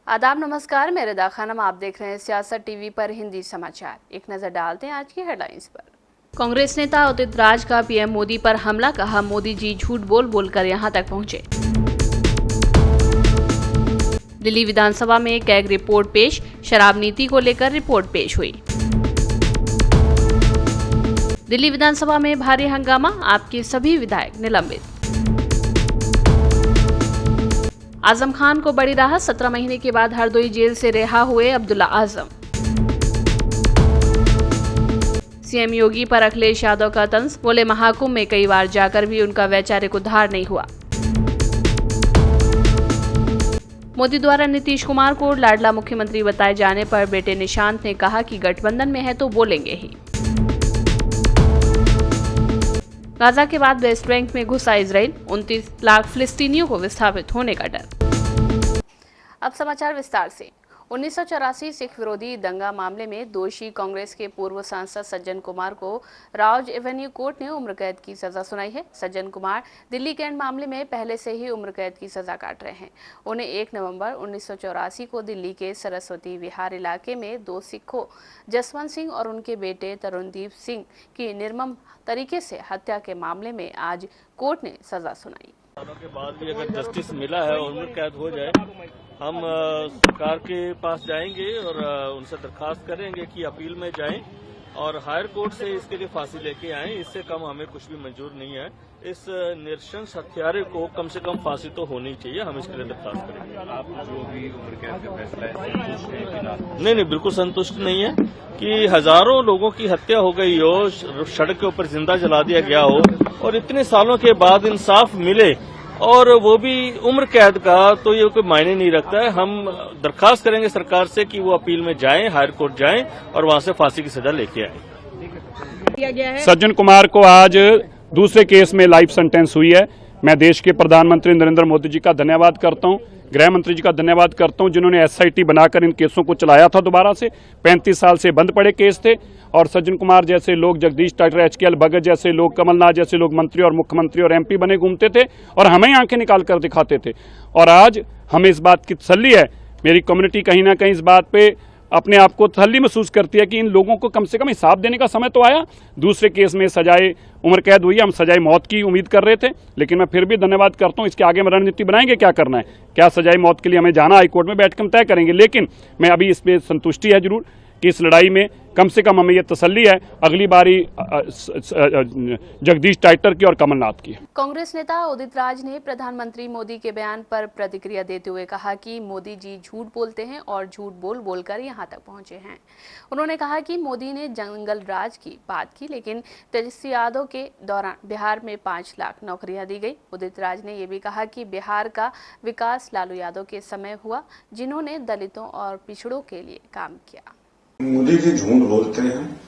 आदाब नमस्कार, मैं रिदा खानम। आप देख रहे हैं सियासत टीवी पर हिंदी समाचार। एक नजर डालते हैं आज की हेडलाइंस पर। कांग्रेस नेता उदित राज का पीएम मोदी पर हमला, कहा मोदी जी झूठ बोल बोलकर यहां तक पहुंचे। दिल्ली विधानसभा में कैग रिपोर्ट पेश, शराब नीति को लेकर रिपोर्ट पेश हुई। दिल्ली विधानसभा में भारी हंगामा, आपके सभी विधायक निलंबित। आजम खान को बड़ी राहत, 17 महीने के बाद हरदोई जेल से रिहा हुए अब्दुल्ला आजम। सीएम योगी पर अखिलेश यादव का तंज, बोले महाकुंभ में कई बार जाकर भी उनका वैचारिक उद्धार नहीं हुआ। मोदी द्वारा नीतीश कुमार को लाडला मुख्यमंत्री बताए जाने पर बेटे निशांत ने कहा कि गठबंधन में है तो बोलेंगे ही। गाजा के बाद वेस्ट बैंक में घुसा इजराइल, 29 लाख फिलिस्तीनियों को विस्थापित होने का डर। अब समाचार विस्तार से। 1984 सिख विरोधी दंगा मामले में दोषी कांग्रेस के पूर्व सांसद सज्जन कुमार को राउज एवेन्यू कोर्ट ने उम्र कैद की सजा सुनाई है। सज्जन कुमार दिल्ली कैंट मामले में पहले से ही उम्र कैद की सजा काट रहे हैं। उन्हें 1 नवंबर 1984 को दिल्ली के सरस्वती विहार इलाके में 2 सिखों जसवंत सिंह और उनके बेटे तरुणदीप सिंह की निर्मम तरीके से हत्या के मामले में आज कोर्ट ने सजा सुनाई। सालों के बाद भी अगर जस्टिस मिला है और उम्र कैद हो जाए, हम सरकार के पास जाएंगे और उनसे दरखास्त करेंगे कि अपील में जाएं और हायर कोर्ट से इसके लिए फांसी लेके आएं। इससे कम हमें कुछ भी मंजूर नहीं है। इस निरशंस हत्यारे को कम से कम फांसी तो होनी चाहिए। हम इसके लिए दरखास्त करेंगे। आप जो भी उम्र कैद का फैसला है संतुष्ट हैं कि ना? नहीं, बिल्कुल संतुष्ट नहीं है कि हजारों लोगों की हत्या हो गई हो, सड़क के ऊपर जिंदा जला दिया गया हो और इतने सालों के बाद इंसाफ मिले और वो भी उम्र कैद का, तो ये कोई मायने नहीं रखता है। हम दरखास्त करेंगे सरकार से कि वो अपील में जाएं, हायर कोर्ट जाएं और वहां से फांसी की सजा लेके आए। सज्जन कुमार को आज दूसरे केस में लाइफ सेंटेंस हुई है। मैं देश के प्रधानमंत्री नरेंद्र मोदी जी का धन्यवाद करता हूं, गृह मंत्री जी का धन्यवाद करता हूं, जिन्होंने एसआईटी बनाकर इन केसों को चलाया था। दोबारा से 35 साल से बंद पड़े केस थे और सज्जन कुमार जैसे लोग, जगदीश टाइटर, एचकेएल भगत जैसे लोग, कमलनाथ जैसे लोग मंत्री और मुख्यमंत्री और एमपी बने घूमते थे और हमें आंखें निकाल कर दिखाते थे। और आज हमें इस बात की तसल्ली है, मेरी कम्युनिटी कहीं ना कहीं इस बात पे अपने आप को तसल्ली महसूस करती है कि इन लोगों को कम से कम हिसाब देने का समय तो आया। दूसरे केस में सजाए उम्र कैद हुई है, हम सजाए मौत की उम्मीद कर रहे थे, लेकिन मैं फिर भी धन्यवाद करता हूं। इसके आगे हम रणनीति बनाएंगे, क्या करना है, क्या सजाए मौत के लिए हमें जाना, हाईकोर्ट में बैठकर हम तय करेंगे। लेकिन मैं अभी इसमें संतुष्टि है जरूर कि इस लड़ाई में कम से कम हमें यह तसल्ली है, अगली बारी जगदीश टाइटर की और कमलनाथ की। कांग्रेस नेता उदित राज ने प्रधानमंत्री मोदी के बयान पर प्रतिक्रिया देते हुए कहा कि मोदी जी झूठ बोलते हैं और झूठ बोल बोलकर यहां तक पहुंचे हैं। उन्होंने कहा कि मोदी ने जंगल राज की बात की, लेकिन तेजस्वी यादव के दौरान बिहार में 5 लाख नौकरियां दी गई। उदित राज ने यह भी कहा कि बिहार का विकास लालू यादव के समय हुआ, जिन्होंने दलितों और पिछड़ों के लिए काम किया। मोदी जी झूठ बोलते हैं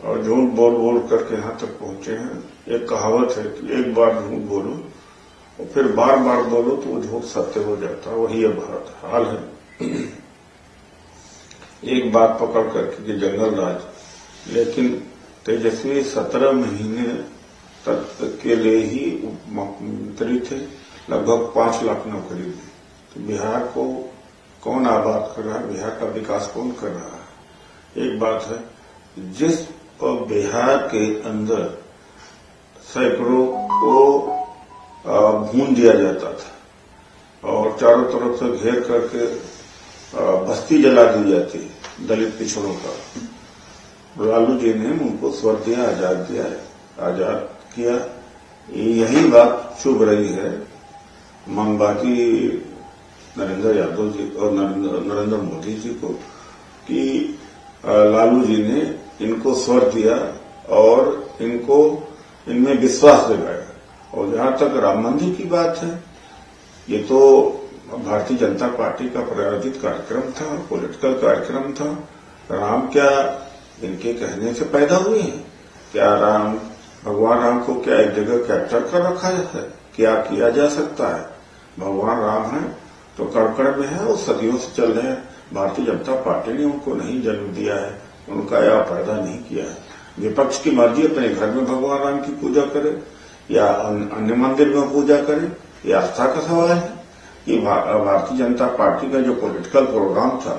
और झूठ बोल बोल करके यहाँ तक पहुंचे हैं। एक कहावत है कि एक बार झूठ बोलो और फिर बार बार बोलो तो वो झूठ सत्य हो जाता है। वही अब हाल है। एक बात पकड़ करके कि जंगल राज, लेकिन तेजस्वी 17 महीने तक के लिए ही मुख्यमंत्री थे, लगभग 5 लाख नौकरी दी। तो बिहार को कौन आबाद कर रहा है, बिहार का विकास कौन कर रहा है? एक बात है, जिस बिहार के अंदर सैकड़ों को भून दिया जाता था और चारों तरफ से घेर करके बस्ती जला दी जाती दलित पिछड़ों का, लालू जी ने उनको स्वर्ग दिया, आजाद किया। यही बात चुभ रही है बाकी नरेंद्र यादव जी और नरेंद्र मोदी जी को कि लालू जी ने इनको स्वर दिया और इनको इनमें विश्वास दिलाया। और जहां तक राम मंदिर की बात है, ये तो भारतीय जनता पार्टी का प्रायोजित कार्यक्रम था, पॉलिटिकल कार्यक्रम था। राम क्या इनके कहने से पैदा हुए हैं? क्या राम, भगवान राम को क्या एक जगह कैप्चर कर रखा है? क्या किया जा सकता है? भगवान राम है तो कड़कड़ में है, वो सदियों से चल रहे हैं। भारतीय जनता पार्टी ने उनको नहीं जन्म दिया है, उनका या पैदा नहीं किया है। विपक्ष की मर्जी अपने घर में भगवान राम की पूजा करे या अन्य मंदिर में पूजा करे, ये आस्था का सवाल है। कि भारतीय जनता पार्टी का जो पॉलिटिकल प्रोग्राम था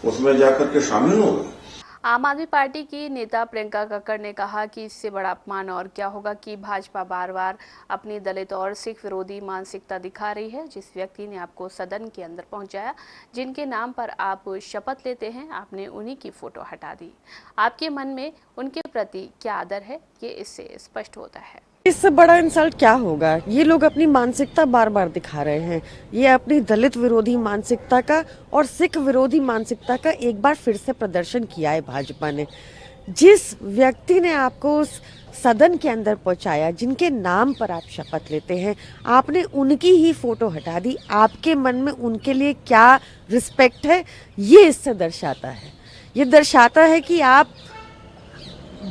उसमें जाकर के शामिल हो गए। आम आदमी पार्टी की नेता प्रियंका कक्कड़ ने कहा कि इससे बड़ा अपमान और क्या होगा कि भाजपा बार बार अपनी दलित और सिख विरोधी मानसिकता दिखा रही है। जिस व्यक्ति ने आपको सदन के अंदर पहुंचाया, जिनके नाम पर आप शपथ लेते हैं, आपने उन्हीं की फोटो हटा दी। आपके मन में उनके प्रति क्या आदर है, ये इससे स्पष्ट होता है। इससे बड़ा इंसल्ट क्या होगा। ये लोग अपनी मानसिकता बार बार दिखा रहे हैं। ये अपनी दलित विरोधी मानसिकता का और सिख विरोधी मानसिकता का एक बार फिर से प्रदर्शन किया है भाजपा ने। जिस व्यक्ति ने आपको उस सदन के अंदर पहुंचाया, जिनके नाम पर आप शपथ लेते हैं, आपने उनकी ही फोटो हटा दी। आपके मन में उनके लिए क्या रिस्पेक्ट है, ये इससे दर्शाता है। ये दर्शाता है कि आप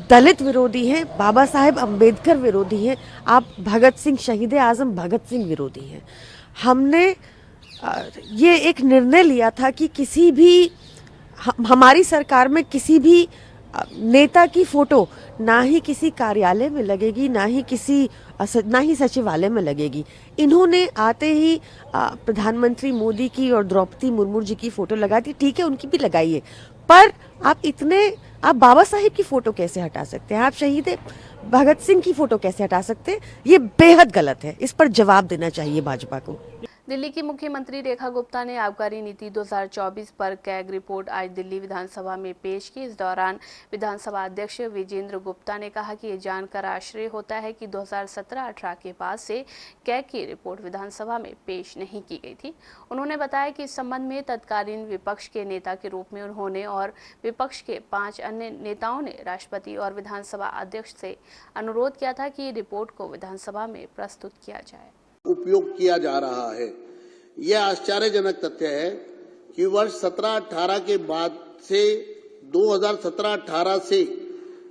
दलित विरोधी हैं, बाबा साहेब अंबेडकर विरोधी हैं, आप भगत सिंह, शहीद आजम भगत सिंह विरोधी हैं। हमने ये एक निर्णय लिया था कि किसी भी हमारी सरकार में किसी भी नेता की फोटो ना ही किसी कार्यालय में लगेगी, ना ही सचिवालय में लगेगी। इन्होंने आते ही प्रधानमंत्री मोदी की और द्रौपदी मुर्मू जी की फोटो लगा दी। ठीक है, उनकी भी लगाइए, पर आप बाबा साहेब की फोटो कैसे हटा सकते हैं? आप शहीद भगत सिंह की फोटो कैसे हटा सकते हैं? ये बेहद गलत है। इस पर जवाब देना चाहिए भाजपा को। दिल्ली की मुख्यमंत्री रेखा गुप्ता ने आबकारी नीति 2024 पर कैग रिपोर्ट आज दिल्ली विधानसभा में पेश की। इस दौरान विधानसभा अध्यक्ष विजेंद्र गुप्ता ने कहा कि ये जानकर आश्चर्य होता है कि 2017-18 के बाद से कैग की रिपोर्ट विधानसभा में पेश नहीं की गई थी। उन्होंने बताया कि इस संबंध में तत्कालीन विपक्ष के नेता के रूप में उन्होंने और विपक्ष के 5 अन्य नेताओं ने राष्ट्रपति और विधानसभा अध्यक्ष से अनुरोध किया था कि रिपोर्ट को विधानसभा में प्रस्तुत किया जाए। उपयोग किया जा रहा है। यह आश्चर्यजनक तथ्य है कि वर्ष 17-18 के बाद से 2017-18 से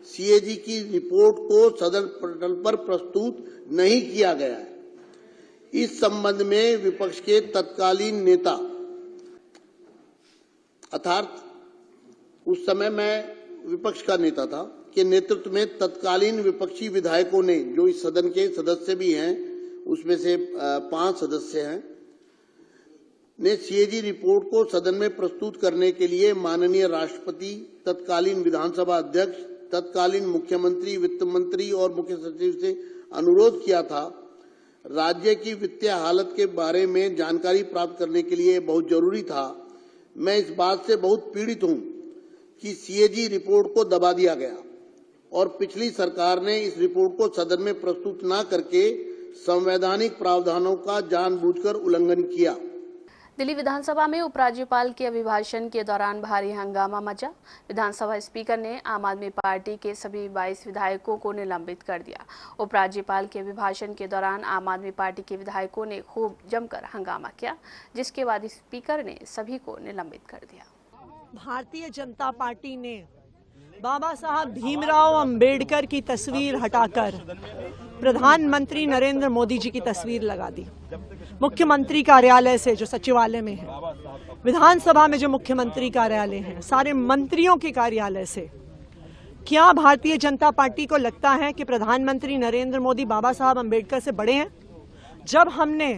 सीएजी की रिपोर्ट को सदन पटल पर प्रस्तुत नहीं किया गया है। इस संबंध में विपक्ष के तत्कालीन नेता, अर्थात उस समय मैं विपक्ष का नेता था, के नेतृत्व में तत्कालीन विपक्षी विधायकों ने, जो इस सदन के सदस्य भी हैं, उसमें से 5 सदस्य हैं, ने सीएजी रिपोर्ट को सदन में प्रस्तुत करने के लिए माननीय राष्ट्रपति, तत्कालीन विधानसभा अध्यक्ष, तत्कालीन मुख्यमंत्री, वित्त मंत्री और मुख्य सचिव से अनुरोध किया था। राज्य की वित्तीय हालत के बारे में जानकारी प्राप्त करने के लिए बहुत जरूरी था। मैं इस बात से बहुत पीड़ित हूं कि सीएजी रिपोर्ट को दबा दिया गया और पिछली सरकार ने इस रिपोर्ट को सदन में प्रस्तुत न करके संवैधानिक प्रावधानों का जानबूझकर उल्लंघन किया। दिल्ली विधानसभा में उपराज्यपाल के अभिभाषण के दौरान भारी हंगामा मचा। विधानसभा स्पीकर ने आम आदमी पार्टी के सभी 22 विधायकों को निलंबित कर दिया। उपराज्यपाल के अभिभाषण के दौरान आम आदमी पार्टी के विधायकों ने खूब जमकर हंगामा किया, जिसके बाद स्पीकर ने सभी को निलंबित कर दिया। भारतीय जनता पार्टी ने बाबा साहब भीमराव अंबेडकर की तस्वीर हटाकर प्रधानमंत्री नरेंद्र मोदी जी की तस्वीर लगा दी। मुख्यमंत्री कार्यालय से, जो सचिवालय में है, विधानसभा में जो मुख्यमंत्री कार्यालय है, सारे मंत्रियों के कार्यालय से, क्या भारतीय जनता पार्टी को लगता है कि प्रधानमंत्री नरेंद्र मोदी बाबा साहब अंबेडकर से बड़े हैं? जब हमने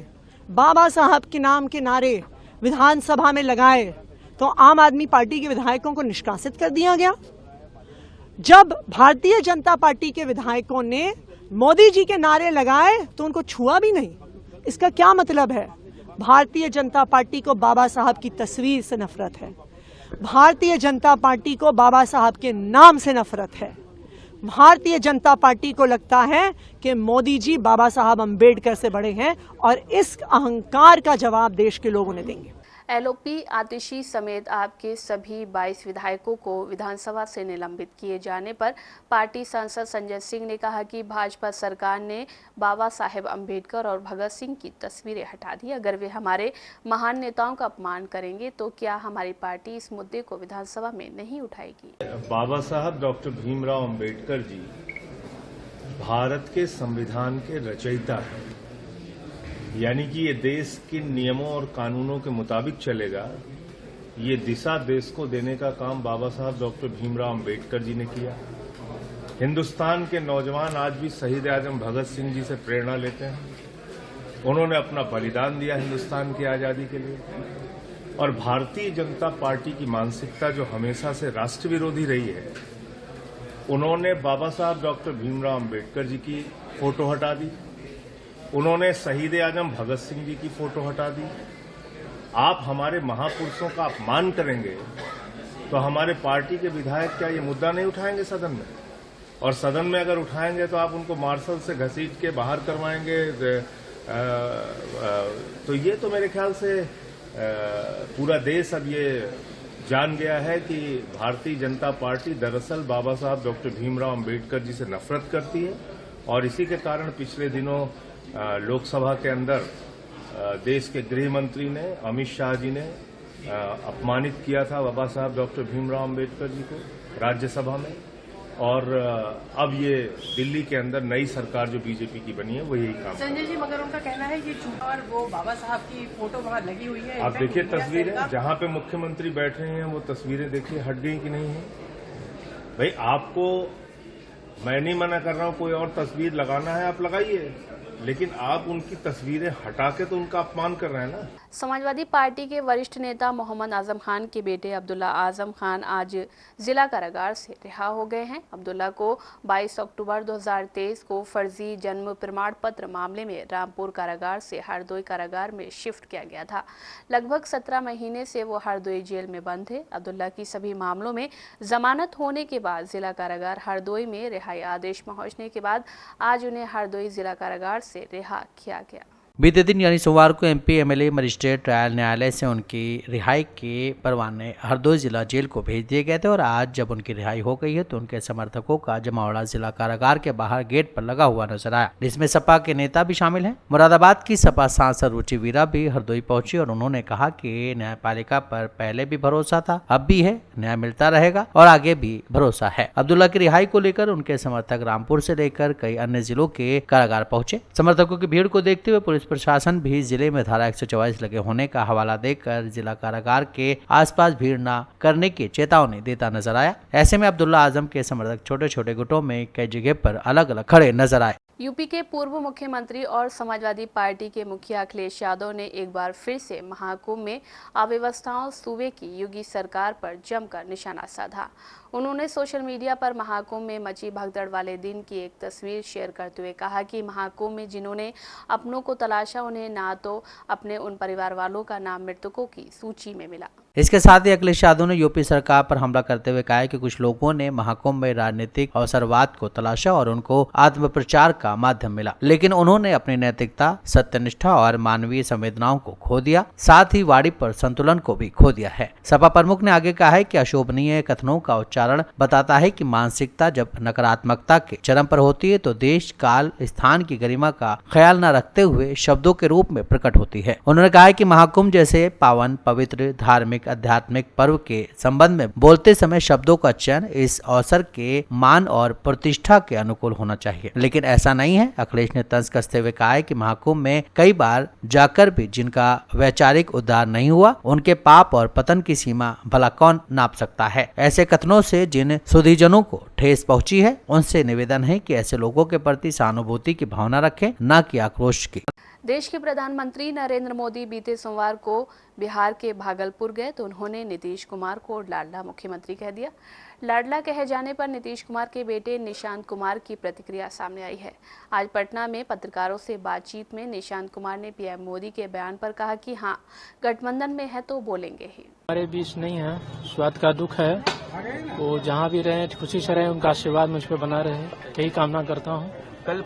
बाबा साहब के नाम के नारे विधानसभा में लगाए तो आम आदमी पार्टी के विधायकों को निष्कासित कर दिया गया। जब भारतीय जनता पार्टी के विधायकों ने मोदी जी के नारे लगाए तो उनको छुआ भी नहीं। इसका क्या मतलब है? भारतीय जनता पार्टी को बाबा साहब की तस्वीर से नफरत है, भारतीय जनता पार्टी को बाबा साहब के नाम से नफरत है, भारतीय जनता पार्टी को लगता है कि मोदी जी बाबा साहब अंबेडकर से बड़े हैं और इस अहंकार का जवाब देश के लोग उन्हें देंगे। एलओपी आतिशी समेत आपके सभी 22 विधायकों को विधानसभा से निलंबित किए जाने पर पार्टी सांसद संजय सिंह ने कहा कि भाजपा सरकार ने बाबा साहेब अंबेडकर और भगत सिंह की तस्वीरें हटा दी। अगर वे हमारे महान नेताओं का अपमान करेंगे तो क्या हमारी पार्टी इस मुद्दे को विधानसभा में नहीं उठाएगी? बाबा साहब डॉक्टर भीमराव अंबेडकर जी भारत के संविधान के रचयिता हैं, यानी कि ये देश के नियमों और कानूनों के मुताबिक चलेगा। ये दिशा देश को देने का काम बाबा साहब डॉक्टर भीमराव अंबेडकर जी ने किया। हिंदुस्तान के नौजवान आज भी शहीद आजम भगत सिंह जी से प्रेरणा लेते हैं। उन्होंने अपना बलिदान दिया हिंदुस्तान की आजादी के लिए। और भारतीय जनता पार्टी की मानसिकता जो हमेशा से राष्ट्र विरोधी रही है, उन्होंने बाबा साहब डॉक्टर भीमराव अंबेडकर जी की फोटो हटा दी, उन्होंने शहीद आजम भगत सिंह जी की फोटो हटा दी। आप हमारे महापुरुषों का अपमान करेंगे तो हमारे पार्टी के विधायक क्या ये मुद्दा नहीं उठाएंगे सदन में? और सदन में अगर उठाएंगे तो आप उनको मार्शल से घसीट के बाहर करवाएंगे। तो ये तो मेरे ख्याल से पूरा देश अब ये जान गया है कि भारतीय जनता पार्टी दरअसल बाबा साहब डॉक्टर भीमराव अंबेडकर जी से नफरत करती है। और इसी के कारण पिछले दिनों लोकसभा के अंदर देश के गृह मंत्री ने, अमित शाह जी ने अपमानित किया था बाबा साहब डॉक्टर भीमराव अंबेडकर जी को राज्यसभा में। और अब ये दिल्ली के अंदर नई सरकार जो बीजेपी की बनी है वो यही काम। संजय जी, मगर उनका कहना है कि और वो बाबा साहब की फोटो वहाँ लगी हुई है। आप देखिए तस्वीरें, जहाँ पे मुख्यमंत्री बैठे हैं वो तस्वीरें देखिए, हट गई कि नहीं है? भाई आपको मैं नहीं मना कर रहा हूँ, कोई और तस्वीर लगाना है आप लगाइए, लेकिन आप उनकी तस्वीरें हटा के तो उनका अपमान कर रहे हैं ना। समाजवादी पार्टी के वरिष्ठ नेता मोहम्मद आजम खान के बेटे अब्दुल्ला आजम खान आज जिला कारागार से रिहा हो गए हैं। अब्दुल्ला को 22 अक्टूबर 2023 को फर्जी जन्म प्रमाण पत्र मामले में रामपुर कारागार से हरदोई कारागार में शिफ्ट किया गया था। लगभग 17 महीने से वो हरदोई जेल में बंद थे। अब्दुल्ला की सभी मामलों में जमानत होने के बाद जिला कारागार हरदोई में रिहाई आदेश पहुंचने के बाद आज उन्हें हरदोई जिला कारागार से रिहा किया गया। बीते दिन यानी सोमवार को एमपी एमएलए मजिस्ट्रेट ट्रायल न्यायालय से उनकी रिहाई के परवाने हरदोई जिला जेल को भेज दिए गए थे और आज जब उनकी रिहाई हो गई है तो उनके समर्थकों का जमावड़ा जिला कारागार के बाहर गेट पर लगा हुआ नजर आया, जिसमें सपा के नेता भी शामिल हैं। मुरादाबाद की सपा सांसद रुचि वीरा भी हरदोई पहुंची और उन्होंने कहा कि न्यायपालिका पर पहले भी भरोसा था, अब भी है, न्याय मिलता रहेगा और आगे भी भरोसा है। अब्दुल्ला की रिहाई को लेकर उनके समर्थक रामपुर से लेकर कई अन्य जिलों के कारागार पहुंचे। समर्थकों की भीड़ को देखते हुए पुलिस प्रशासन भी जिले में धारा 144 लगे होने का हवाला देकर जिला कारागार के आसपास भीड़ न करने की चेतावनी देता नजर आया। ऐसे में अब्दुल्ला आजम के समर्थक छोटे छोटे गुटों में कई जगह पर अलग अलग खड़े नजर आए। यूपी के पूर्व मुख्यमंत्री और समाजवादी पार्टी के मुखिया अखिलेश यादव ने एक बार फिर से महाकुंभ में अव्यवस्थाओं सूबे की योगी सरकार पर जमकर निशाना साधा। उन्होंने सोशल मीडिया पर महाकुंभ में मची भगदड़ वाले दिन की एक तस्वीर शेयर करते हुए कहा कि महाकुंभ में जिन्होंने अपनों को तलाशा उन्हें ना तो अपने उन परिवार वालों का नाम मृतकों की सूची में मिला। इसके साथ ही अखिलेश यादव ने यूपी सरकार पर हमला करते हुए कहा कि कुछ लोगों ने महाकुंभ में राजनीतिक अवसरवाद को तलाशा और उनको आत्मप्रचार का माध्यम मिला, लेकिन उन्होंने अपनी नैतिकता, सत्यनिष्ठा और मानवीय संवेदनाओं को खो दिया, साथ ही वाणी पर संतुलन को भी खो दिया है। सपा प्रमुख ने आगे कहा है कि अशोभनीय कथनों का उच्चारण बताता है कि मानसिकता जब नकारात्मकता के चरम पर होती है तो देश, काल, स्थान की गरिमा का ख्याल न रखते हुए शब्दों के रूप में प्रकट होती है। उन्होंने कहा है कि महाकुंभ जैसे पावन, पवित्र, धार्मिक, आध्यात्मिक पर्व के संबंध में बोलते समय शब्दों का चयन इस अवसर के मान और प्रतिष्ठा के अनुकूल होना चाहिए, लेकिन ऐसा नहीं है। अखिलेश ने तंज कसते हुए कहा है कि महाकुंभ में कई बार जाकर भी जिनका वैचारिक उद्धार नहीं हुआ, उनके पाप और पतन की सीमा भला कौन नाप सकता है। ऐसे कथनों से जिन सुधीजनों को ठेस पहुंची है, उनसे निवेदन है कि ऐसे लोगों के प्रति सहानुभूति की भावना रखें, न कि आक्रोश की। देश के प्रधानमंत्री नरेंद्र मोदी बीते सोमवार को बिहार के भागलपुर गए तो उन्होंने नीतीश कुमार को लाडला मुख्यमंत्री कह दिया। लाडला कहे जाने पर नीतीश कुमार के बेटे निशांत कुमार की प्रतिक्रिया सामने आई है। आज पटना में पत्रकारों से बातचीत में निशांत कुमार ने पीएम मोदी के बयान पर कहा कि हाँ, गठबंधन में है तो बोलेंगे ही। हमारे बीच नहीं है, स्वाद का दुख है, वो जहाँ भी रहे खुशी से रहे, उनका आशीर्वाद मुझ पर बना रहे, यही कामना करता हूँ। कल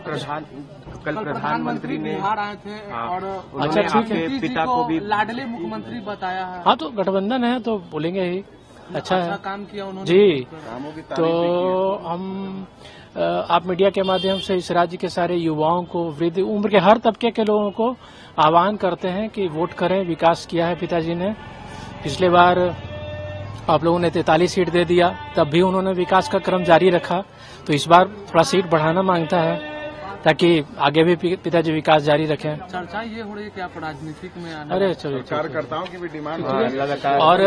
प्रधानमंत्री ने बिहार आए थे और अच्छा ठीक है, पिता को भी लाडले मुख्यमंत्री बताया है। हाँ, तो गठबंधन है तो बोलेंगे ही। अच्छा है, काम किया उन्होंने जी। तो हम आप मीडिया के माध्यम से इस राज्य के सारे युवाओं को, वृद्ध उम्र के हर तबके के लोगों को आह्वान करते हैं कि वोट करें। विकास किया है पिताजी ने। पिछले बार आप लोगों ने 43 सीट दे दिया, तब भी उन्होंने विकास का क्रम जारी रखा, तो इस बार थोड़ा सीट बढ़ाना मांगता है। ताकि आगे भी पिताजी विकास जारी रखें। चर्चा ये हो रही है कि आप राजनीतिक में आने अरे चलिए, कार्यकर्ताओं की भी डिमांड और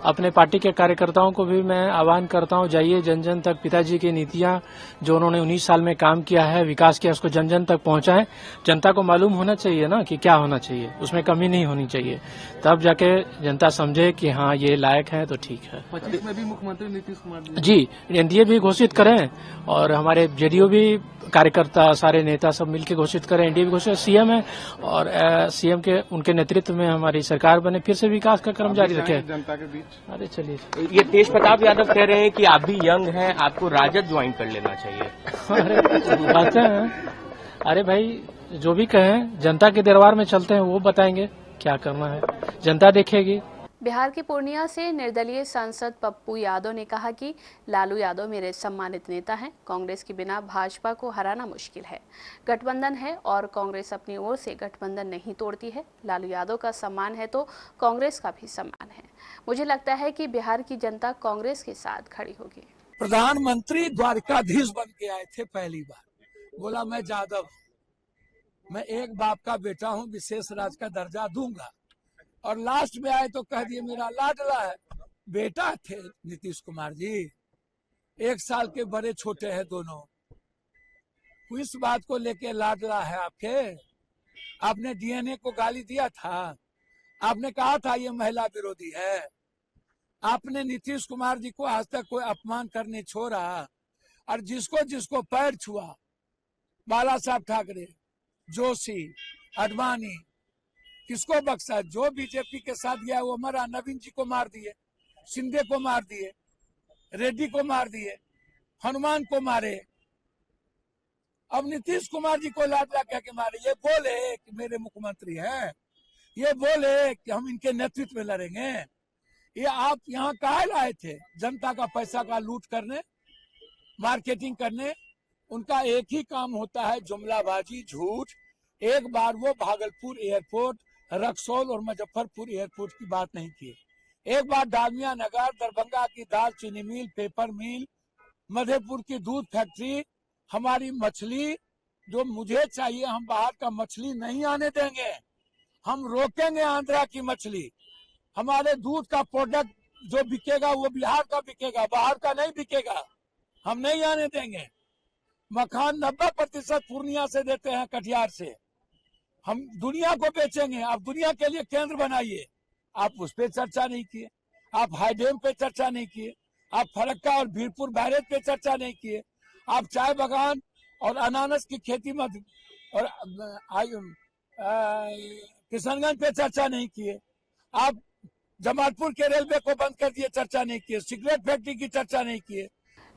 अपने पार्टी के कार्यकर्ताओं को भी मैं आह्वान करता हूं, जाइए जन जन तक पिताजी की नीतियां जो उन्होंने 19 साल में काम किया है, विकास किया, उसको जन जन तक पहुंचाएं। जनता को मालूम होना चाहिए ना कि क्या होना चाहिए, उसमें कमी नहीं होनी चाहिए, तब जाके जनता समझे कि हाँ ये लायक है तो ठीक है। 25 में भी मुख्यमंत्री नीतीश कुमार जी एनडीए भी घोषित करें और हमारे जेडीयू भी कार्यकर्ता सारे नेता सब मिलकर घोषित करें, एनडीए भी घोषित, सीएम है और सीएम के उनके नेतृत्व में हमारी सरकार बने, फिर से विकास का क्रम जारी रखें जनता के बीच। अरे चलिए, ये तेज प्रताप यादव कह रहे हैं कि आप भी यंग हैं, आपको राजद ज्वाइन कर लेना चाहिए। अरे बातें हैं, अरे भाई जो भी कहें, जनता के दरबार में चलते हैं, वो बताएंगे क्या करना है, जनता देखेगी। बिहार के पूर्णिया से निर्दलीय सांसद पप्पू यादव ने कहा कि लालू यादव मेरे सम्मानित नेता हैं, कांग्रेस के बिना भाजपा को हराना मुश्किल है, गठबंधन है और कांग्रेस अपनी ओर से गठबंधन नहीं तोड़ती है। लालू यादव का सम्मान है तो कांग्रेस का भी सम्मान है। मुझे लगता है कि बिहार की जनता कांग्रेस के साथ खड़ी होगी। प्रधानमंत्री द्वारकाधीश बन के आए थे पहली बार, बोला मैं यादव, मैं एक बाप का बेटा हूँ, विशेष राज का दर्जा दूंगा, और लास्ट में आए तो कह दिए मेरा लाडला है। बेटा थे नीतीश कुमार जी, 1 साल के बड़े छोटे हैं दोनों, इस बात को लेके लाडला है आपके। आपने डीएनए को गाली दिया था, आपने कहा था ये महिला विरोधी है, आपने नीतीश कुमार जी को आज तक कोई अपमान करने छोड़ा, और जिसको जिसको पैर छुआ, बाला साहब ठाकरे, जोशी, अडवाणी, किसको बख्शा? जो बीजेपी के साथ गया वो मरा, नवीन जी को मार दिए, शिंदे को मार दिए, रेड्डी को मार दिए, हनुमान को मारे, अब नीतीश कुमार जी को लाडला कह के मारे। ये बोले कि मेरे मुख्यमंत्री हैं, ये बोले कि हम इनके नेतृत्व में लड़ेंगे। ये आप यहाँ काहे लाए थे? जनता का पैसा का लूट करने, मार्केटिंग करने। उनका एक ही काम होता है जुमलाबाजी, झूठ। एक बार वो भागलपुर एयरपोर्ट, रक्सौल और मुजफ्फरपुर एयरपोर्ट की बात नहीं की, एक बार डालमिया नगर, दरभंगा की दाल चीनी मिल, पेपर मिल, मधेपुर की दूध फैक्ट्री, हमारी मछली जो मुझे चाहिए, हम बाहर का मछली नहीं आने देंगे, हम रोकेंगे आंध्रा की मछली। हमारे दूध का प्रोडक्ट जो बिकेगा वो बिहार का बिकेगा, बाहर का नहीं बिकेगा, हम नहीं आने देंगे। मखान 90% पूर्णिया से देते हैं, कटिहार से, हम दुनिया को बेचेंगे। आप दुनिया के लिए केंद्र बनाइए, आप उस पे चर्चा नहीं किए, आप हाईडेम पे चर्चा नहीं किए, आप फरक्का और भीरपुर बैरेज पे चर्चा नहीं किए, आप चाय बागान और अनानस की खेती में और किशनगंज पे चर्चा नहीं किए, आप जमालपुर के रेलवे को बंद कर दिए, चर्चा नहीं किए, सिगरेट फैक्ट्री की चर्चा नहीं किए।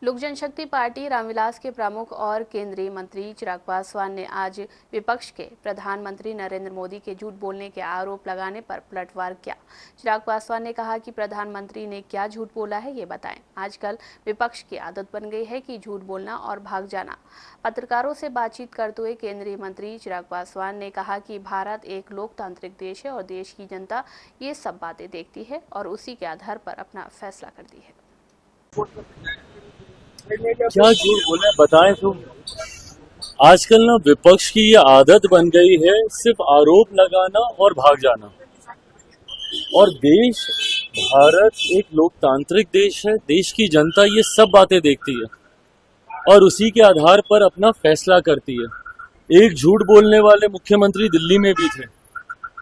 लोक जनशक्ति पार्टी रामविलास के प्रमुख और केंद्रीय मंत्री चिराग पासवान ने आज विपक्ष के प्रधानमंत्री नरेंद्र मोदी के झूठ बोलने के आरोप लगाने पर पलटवार किया। चिराग पासवान ने कहा कि प्रधानमंत्री ने क्या झूठ बोला है ये बताएं। आजकल विपक्ष की आदत बन गई है कि झूठ बोलना और भाग जाना। पत्रकारों से बातचीत करते हुए केंद्रीय मंत्री चिराग पासवान ने कहा कि भारत एक लोकतांत्रिक देश है और देश की जनता ये सब बातें देखती है और उसी के आधार पर अपना फैसला करती है। क्या झूठ बोले बताएं तुम। आजकल ना विपक्ष की ये आदत बन गई है सिर्फ आरोप लगाना और भाग जाना। और देश भारत एक लोकतांत्रिक देश है, देश की जनता ये सब बातें देखती है और उसी के आधार पर अपना फैसला करती है। एक झूठ बोलने वाले मुख्यमंत्री दिल्ली में भी थे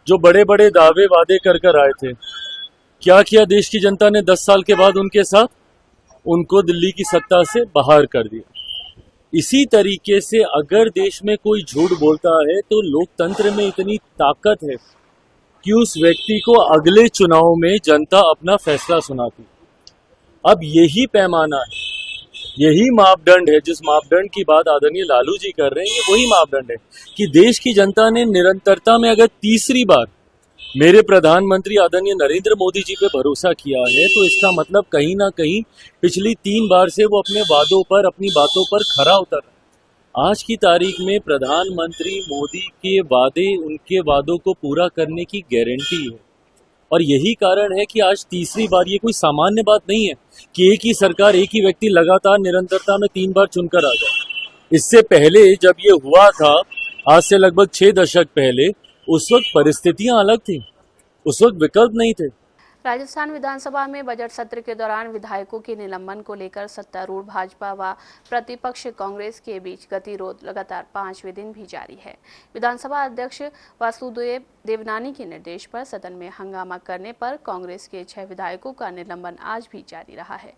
जो बड़े बड़े दावे वादे कर आए थे। क्या किया देश की जनता ने 10 साल के बाद उनके साथ? उनको दिल्ली की सत्ता से बाहर कर दिया। इसी तरीके से अगर देश में कोई झूठ बोलता है तो लोकतंत्र में इतनी ताकत है कि उस व्यक्ति को अगले चुनाव में जनता अपना फैसला सुनाती। अब यही पैमाना है, यही मापदंड है, जिस मापदंड की बात आदरणीय लालू जी कर रहे हैं, ये वही मापदंड है कि देश की जनता ने निरंतरता में अगर तीसरी बार मेरे प्रधानमंत्री आदरणीय नरेंद्र मोदी जी पे भरोसा किया है तो इसका मतलब कहीं ना कहीं पिछली 3 बार से वो अपने वादों पर, अपनी बातों पर खरा उतर रहा है। आज की तारीख में प्रधानमंत्री मोदी के वादे, उनके वादों को पूरा करने की गारंटी है और यही कारण है कि आज तीसरी बार, ये कोई सामान्य बात नहीं है कि एक ही सरकार, एक ही व्यक्ति लगातार निरंतरता में 3 बार चुनकर आ जाए। इससे पहले जब ये हुआ था, आज से लगभग 6 दशक पहले, उस वक्त परिस्थितियां अलग थी, उस वक्त विकल्प नहीं थे। राजस्थान विधानसभा में बजट सत्र के दौरान विधायकों के निलंबन को लेकर सत्तारूढ़ भाजपा व प्रतिपक्ष कांग्रेस के बीच गतिरोध लगातार 5वें दिन भी जारी है। विधानसभा अध्यक्ष वासुदेव देवनानी के निर्देश पर सदन में हंगामा करने पर कांग्रेस के 6 विधायकों का निलंबन आज भी जारी रहा है।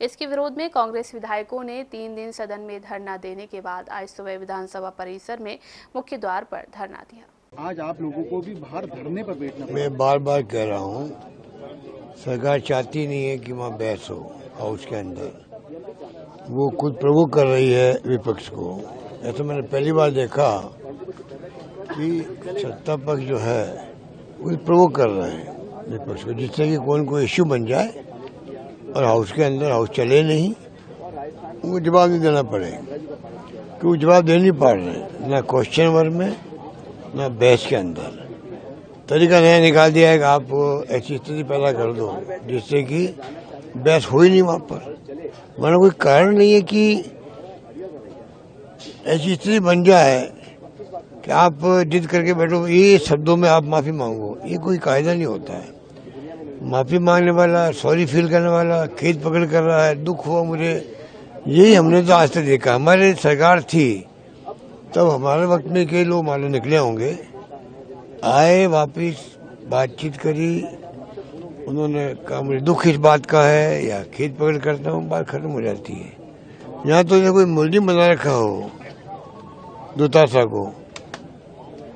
इसके विरोध में कांग्रेस विधायकों ने 3 दिन सदन में धरना देने के बाद आज सुबह विधानसभा परिसर में मुख्य द्वार पर धरना दिया। आज आप लोगों को भी बाहर धरने पर बैठना, मैं बार बार कह रहा हूँ, सरकार चाहती नहीं है कि वहाँ बहस हो हाउस के अंदर। वो खुद प्रवोक कर रही है विपक्ष को। ऐसा मैंने पहली बार देखा कि सत्ता पक्ष जो है वो प्रवोक कर रहे हैं विपक्ष को, जिससे कि कोई इश्यू बन जाए और हाउस के अंदर हाउस चले नहीं, उनको जवाब नहीं देना पड़े, कि वो जवाब दे नहीं पा रहे, ना क्वेश्चन वर्क में ना बहस के अंदर। तरीका नया निकाल दिया है कि आप ऐसी स्थिति पैदा कर दो जिससे कि बहस हो ही नहीं वहाँ पर, वरना कोई कारण नहीं है कि ऐसी स्थिति बन जाए कि आप जिद करके बैठो, ये शब्दों में आप माफी मांगो। ये कोई कायदा नहीं होता है। माफी मांगने वाला, सॉरी फील करने वाला खेद पकड़ कर रहा है, दुख हुआ मुझे, यही हमने तो आज तक देखा। हमारे सरकार थी तब हमारे वक्त में कई लोग मालूम निकले होंगे, आए वापिस बातचीत करी, उन्होंने कहा मुझे दुख इस बात का है या खेद पकड़ करता हूँ, बात खत्म हो जाती है। यहाँ तो कोई मुलजिम बना रखा हो दुतासा को,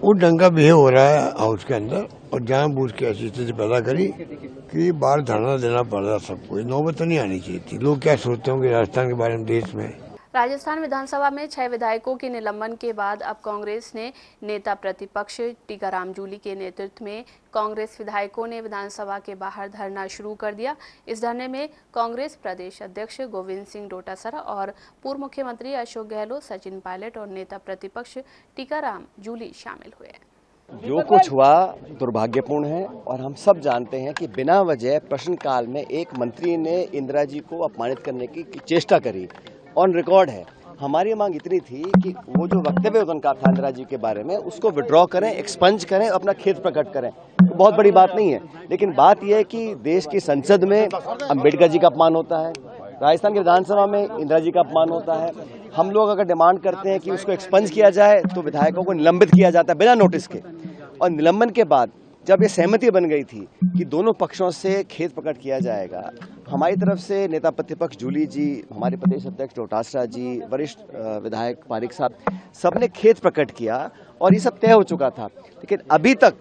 वो ढंग का बिहेव हो रहा है हाउस के अंदर, और जानबूझ के ऐसी स्थिति पैदा करी कि बाहर धरना देना पड़ रहा सबको। नौबत तो नहीं आनी चाहिए थी। लोग क्या सोचते होंगे राजस्थान के बारे में, देश में। राजस्थान विधानसभा में 6 विधायकों के निलंबन के बाद अब कांग्रेस ने नेता प्रतिपक्ष टीकाराम जूली के नेतृत्व में कांग्रेस विधायकों ने विधानसभा के बाहर धरना शुरू कर दिया। इस धरने में कांग्रेस प्रदेश अध्यक्ष गोविंद सिंह डोटासरा और पूर्व मुख्यमंत्री अशोक गहलोत, सचिन पायलट और नेता प्रतिपक्ष टीकाराम जूली शामिल हुए। जो कुछ हुआ दुर्भाग्यपूर्ण है और हम सब जानते हैं कि बिना वजह प्रश्नकाल में एक मंत्री ने इंदिरा जी को अपमानित करने की चेष्टा करी, ऑन रिकॉर्ड है। हमारी मांग इतनी थी कि वो जो वक्तव्य उनका था इंदिरा जी के बारे में, उसको विड्रॉ करें, एक्सपंज करें, अपना खेद प्रकट करें। तो बहुत बड़ी बात नहीं है, लेकिन बात यह है कि देश की संसद में अम्बेडकर जी का अपमान होता है, राजस्थान की विधानसभा में इंदिरा जी का अपमान होता है। हम लोग अगर डिमांड करते हैं कि उसको एक्सपंज किया जाए तो विधायकों को निलंबित किया जाता है बिना नोटिस के। और निलंबन के बाद जब ये सहमति बन गई थी कि दोनों पक्षों से खेद प्रकट किया जाएगा, हमारी तरफ से नेता प्रतिपक्ष जूली जी, हमारे प्रदेश अध्यक्ष डोटासरा जी, वरिष्ठ विधायक पारिक साहब, सबने खेद प्रकट किया और ये सब तय हो चुका था। लेकिन अभी तक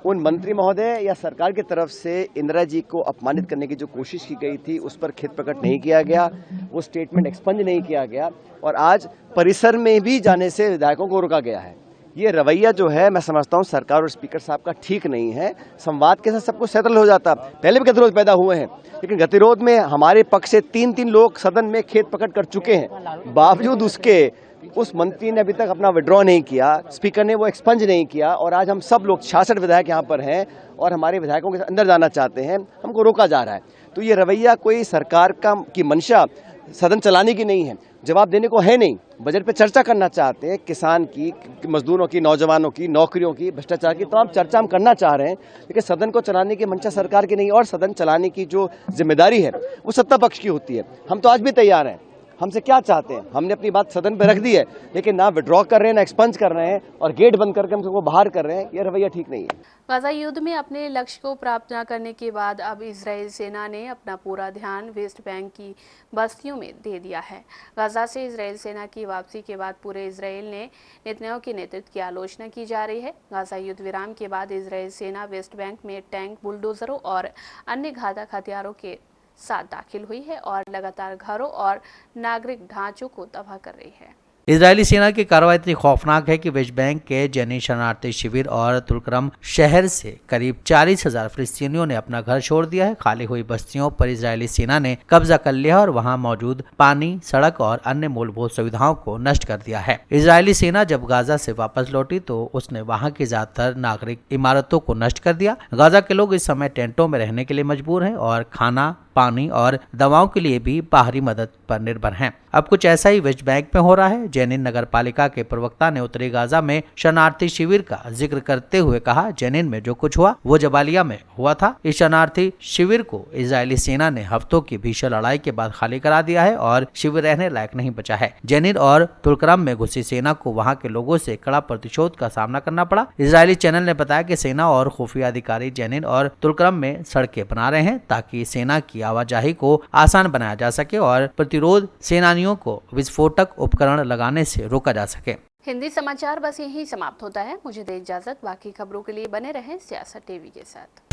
उन मंत्री महोदय या सरकार की तरफ से इंदिरा जी को अपमानित करने की जो कोशिश की गई थी उस पर खेद प्रकट नहीं किया गया, वो स्टेटमेंट एक्सपंज नहीं किया गया और आज परिसर में भी जाने से विधायकों को रोका गया है। ये रवैया जो है मैं समझता हूँ सरकार और स्पीकर साहब का ठीक नहीं है। संवाद के साथ सब कुछ सेटल हो जाता। पहले भी गतिरोध पैदा हुए हैं, लेकिन गतिरोध में हमारे पक्ष से 3 लोग सदन में खेद प्रकट कर चुके हैं। बावजूद उसके उस मंत्री ने अभी तक अपना विड्रॉ नहीं किया, स्पीकर ने वो एक्सपंज नहीं किया और आज हम सब लोग 66 विधायक यहाँ पर हैं और हमारे विधायकों के अंदर जाना चाहते हैं, हमको रोका जा रहा है। तो ये रवैया कोई सरकार की मंशा सदन चलाने की नहीं है, जवाब देने को है नहीं। बजट पे चर्चा करना चाहते हैं, किसान की, मजदूरों की, नौजवानों की, नौकरियों की, भ्रष्टाचार की तमाम चर्चा हम करना चाह रहे हैं, लेकिन सदन को चलाने की मंशा सरकार की नहीं और सदन चलाने की जो जिम्मेदारी है वो सत्ता पक्ष की होती है। हम तो आज भी तैयार हैं, हमसे क्या चाहते हैं, हमने अपनी बात सदन पे रख दी है, लेकिन ना विड्रॉ कर रहे हैं, ना एक्सपंज कर रहे हैं और गेट बंद करके हम सबको बाहर कर रहे हैं। ये रवैया ठीक नहीं है। गाजा युद्ध में अपने लक्ष्य को प्राप्त न करने के बाद अब इजराइल सेना ने अपना पूरा ध्यान वेस्ट बैंक की बस्तियों में दे दिया है। गाजा से इजराइल सेना की वापसी के बाद पूरे इजराइल ने नेतन्याहू के नेतृत्व की आलोचना की जा रही है। गाजा युद्ध विराम के बाद इजराइल सेना वेस्ट बैंक में टैंक, बुलडोजरों और अन्य घातक हथियारों के साथ दाखिल हुई है और लगातार घरों और नागरिक ढांचों को तबाह कर रही है। इजरायली सेना की कार्रवाई इतनी खौफनाक है कि वेस्ट बैंक के जैनी शरणार्थी शिविर और तुलकरम शहर से करीब 40,000 फिलिस्तीनियों ने अपना घर छोड़ दिया है। खाली हुई बस्तियों पर इजरायली सेना ने कब्जा कर लिया और वहां मौजूद पानी, सड़क और अन्य मूलभूत सुविधाओं को नष्ट कर दिया है। इजरायली सेना जब गाजा से वापस लौटी तो उसने वहां की ज्यादातर नागरिक इमारतों को नष्ट कर दिया। गाजा के लोग इस समय टेंटों में रहने के लिए मजबूर हैं और खाना, पानी और दवाओं के लिए भी बाहरी मदद पर निर्भर हैं। अब कुछ ऐसा ही वेस्ट बैंक में हो रहा है। जेनिन नगर पालिका के प्रवक्ता ने उत्तरी गाजा में शरणार्थी शिविर का जिक्र करते हुए कहा, जेनिन में जो कुछ हुआ वो जबालिया में हुआ था। इस शरणार्थी शिविर को इजरायली सेना ने हफ्तों की भीषण लड़ाई के बाद खाली करा दिया है और शिविर रहने लायक नहीं बचा है। जेनिन और तुलकरम में घुसी सेना को वहां के लोगों से कड़ा प्रतिशोध का सामना करना पड़ा। इजरायली चैनल ने बताया कि सेना और खुफिया अधिकारी जेनिन और तुलकरम में सड़कें बना रहे हैं ताकि सेना की आवाजाही को आसान बनाया जा सके और प्रतिरोध सेनानियों को विस्फोटक उपकरण लगाने से रोका जा सके। हिंदी समाचार बस यहीं समाप्त होता है। मुझे दे इजाजत। बाकी खबरों के लिए बने रहें सियासत टीवी के साथ।